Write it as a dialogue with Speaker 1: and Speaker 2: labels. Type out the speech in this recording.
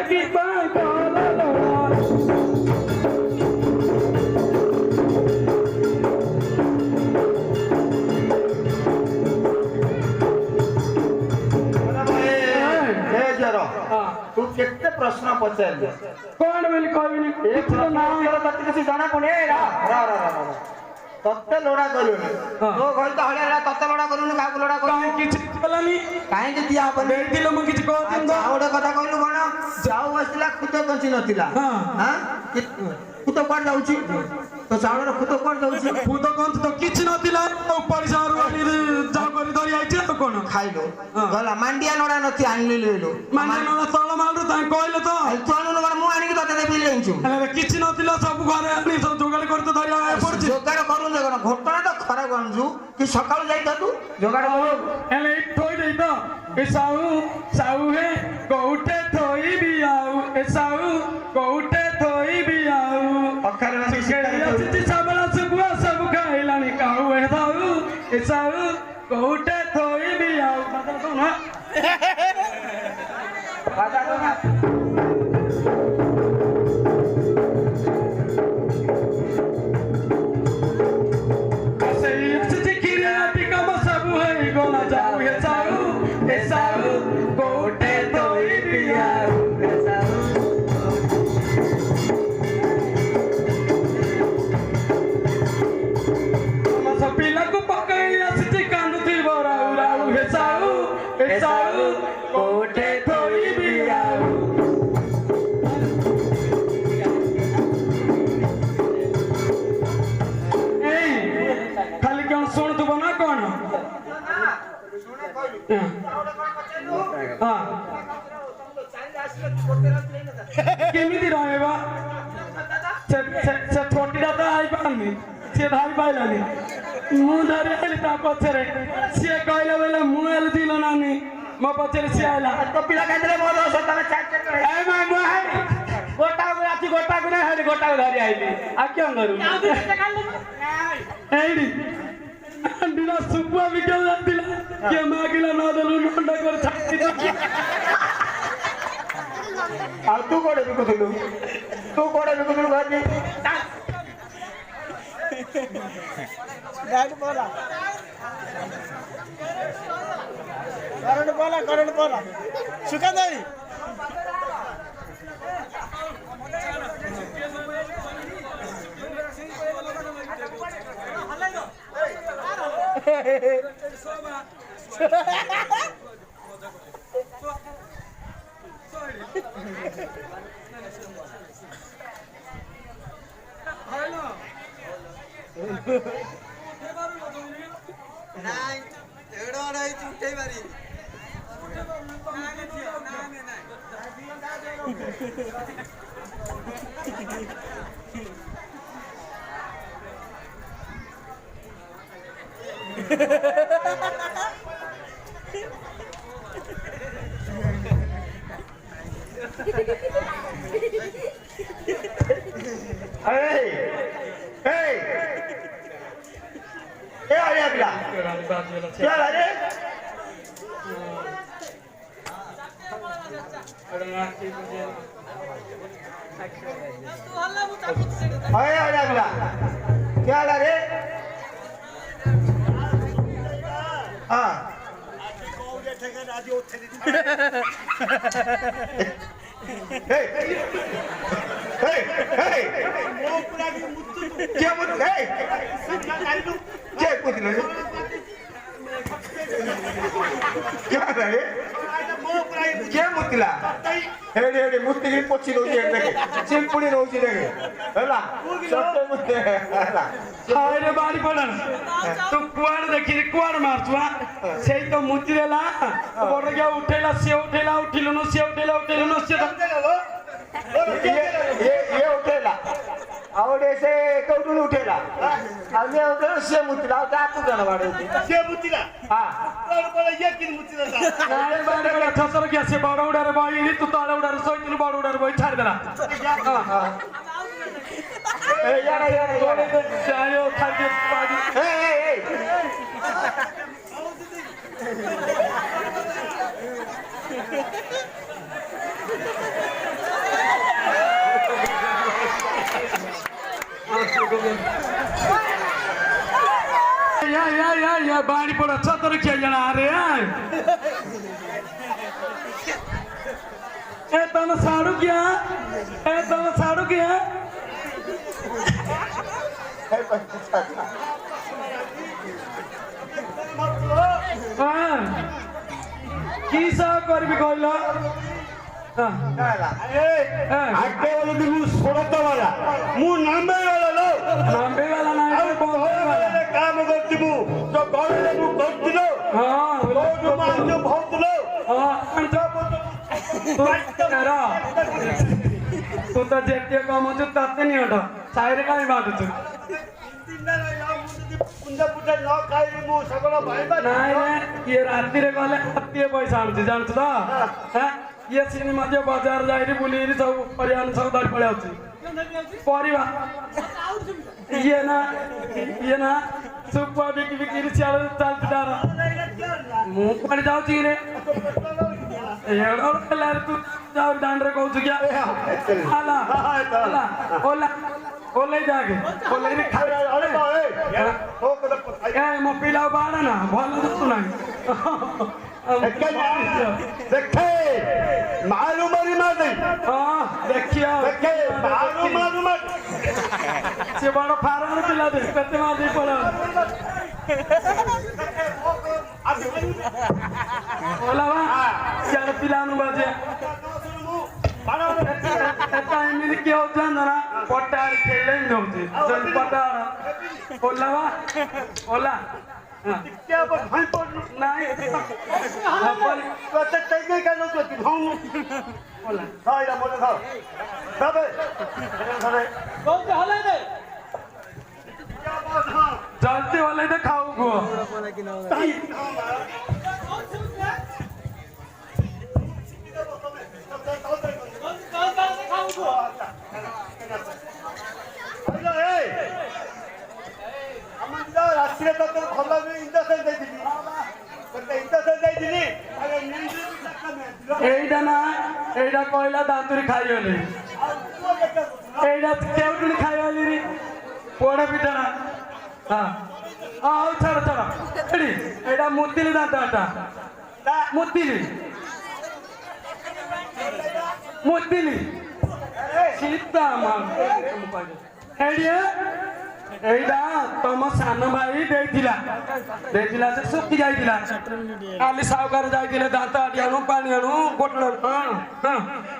Speaker 1: की बांकाला लोड़ा
Speaker 2: तू केते प्रश्न पचार
Speaker 1: कौन बोली कहबिनी
Speaker 2: एक प्रश्न किसी जाना पड़े तत्ते लोड़ा करूनी तो कहल तो हळेला तत्ते लोड़ा करूनी काकू लोड़ा करूनी
Speaker 1: किछ बोलानी
Speaker 2: काहे के दिया अपन
Speaker 1: बेटिलो मु किछ कहतिन तो
Speaker 2: आवडे कथा कहलु कोन जाऊ बसला खुद कंची नथिला हां खुद कोड जाउची तो चावळर खुद कोड जाउची
Speaker 1: खुद कंच तो किछ नथिला ऊपर सारू वाली जाऊ करी धरी आइछ तो कोन
Speaker 2: खाइलो गला मांडिया लोड़ा नथि आनली लेलो
Speaker 1: मांडिया लोड़ा तळ मालरु ता कहले तो
Speaker 2: चलनु मन मु आनी की तते देबी लेंचु
Speaker 1: अरे किछ नथिला सब घरे आनी सब जोगाड़ करते धरी आए पड़छि
Speaker 2: जोगाड़ करू जे कोन घटना तो खरा गंजू कि सकाळ जाई तू जोगाड़ करू
Speaker 1: एले थोई देई तो ए साऊ है कोउटे थोई भी आऊ ए साऊ कोउटे थोई भी आऊ
Speaker 2: अखर में
Speaker 1: सिटी सबला सुबुआ सब खाइलानी काऊ ए साऊ कोउटे थोई भी आऊ बता दो ना
Speaker 2: बता दो ना
Speaker 1: केमिति रहेबा से छोटीटा तो आई पानी से धारी पाइलानी मु धरे आइली ता पछरे से कहले बेले मु एल दिलो नानी म पछरे से आइला
Speaker 2: तो पिला कांदले मोर सताने चाट
Speaker 1: ए माय मु हाय गोटा गुना है गोटा धरी आइली आ क्यों करू एडी अंडीला सुपुआ बिकल दिला के मागिला न देलु नंडा कर छाती
Speaker 2: आ तू कोड़े बिकुथलु गाजी
Speaker 3: गाड़ी बोला करंट बोला सुखा दई
Speaker 4: নাই এড়ো নাই উঠাই পারি
Speaker 2: क्या रे क्या रे हाँ क्या क्या रे क्या मुतिला हेडे हेडे मुति की पोची रोजी देखे चिंपुड़ी रोजी देखे हला सत्य मुते हला
Speaker 1: हाय रे बाड़ी पड़न तू कुआर देखि कुआर मारछुआ सेई तो मुति देला बड़ गया उठेला से उठेला उठिलो न से उठेला न से
Speaker 2: ये उठेला आवडे से कौटून उठेला आम्ही उठेला से मुतिला ता तू जण वाडे
Speaker 3: से मुतिला
Speaker 2: हां
Speaker 3: बोला ये किन मुतिला
Speaker 1: नारे बाड़ी बड़ा ठसर गया से बड़ उडारे बई तू ताळे उडारे सोइतिन बड़ उडारे बई छाड़ देला
Speaker 2: हां ए यार
Speaker 1: चायो खाके बाड़ी
Speaker 2: ए
Speaker 1: बाड़ी पड़ा छतर किया जाना रे ए तम साड़ू क्या हाँ की सा करबी कहलो
Speaker 3: आगे वाले दिन सोड़ता वाला मुंह नामे वाला लो
Speaker 1: नाम्बे वाला नहीं
Speaker 3: काम करती मु तो गले मु करती लो
Speaker 1: हाँ
Speaker 3: जो मान जो बहुत लो
Speaker 1: तू तो जेते कम जो ताते नहीं हटो साइरे का ही बात तू
Speaker 3: पुंजा पुंजा न खाई मु सगला भाई बा
Speaker 1: नहीं रे ये रात्रि रे गले हत्ते पैसा आनुଛି जानछु तो हैं ये सिनेमा जो बाजार जाई रे बुली रे सब परिवार सब दार पळे आउछि परिवार ये ना सुपर बिकी बिकी रे चाल दार मु पड़ जाउछि रे एड़ो कलर तू जाओ दांड रे कहू क्या आला ओले जाके ओले रे खा
Speaker 3: अरे भाई ओ कदा
Speaker 1: ए मो पिला बाड़ा ना भलो तू ना
Speaker 3: देखे मालूम मारी मार दे
Speaker 1: हां देखियो
Speaker 3: देखे मालूम
Speaker 1: से बड़ा फारम पिला दे कते मार दे पड़ा ओला वा चार पिला नु बाजे टाइम में क्या होता है ना पटार खेलने में होती जल पटार ओला
Speaker 3: क्या भाई पर
Speaker 1: नहीं
Speaker 3: तो चाहिए क्या लो तो हम
Speaker 1: ओला
Speaker 3: हां या बोले था सब कौन से हले दे क्या बात हां
Speaker 1: जल्दी वाले तो खाओ गो
Speaker 3: राष्ट्रीय तत्व भला में इंजेक्शन दे दिली इंजेक्शन दे दिली अरे नींद भी तक में
Speaker 1: एइडा ना एइडा कोइला दांतुरी खाइयोली एइडा केउटुनी खाइयोली रे पोड़ा पिटाना हां आओ छड़ एडी एइडा मुतिली दांताटा मुतिली सीता मान एडिया एइडा तम सान भाई देथिला से सुक्की जाइथिला काली सावकार जाइथिले दांता आडियानु पानी आनु बोटल हां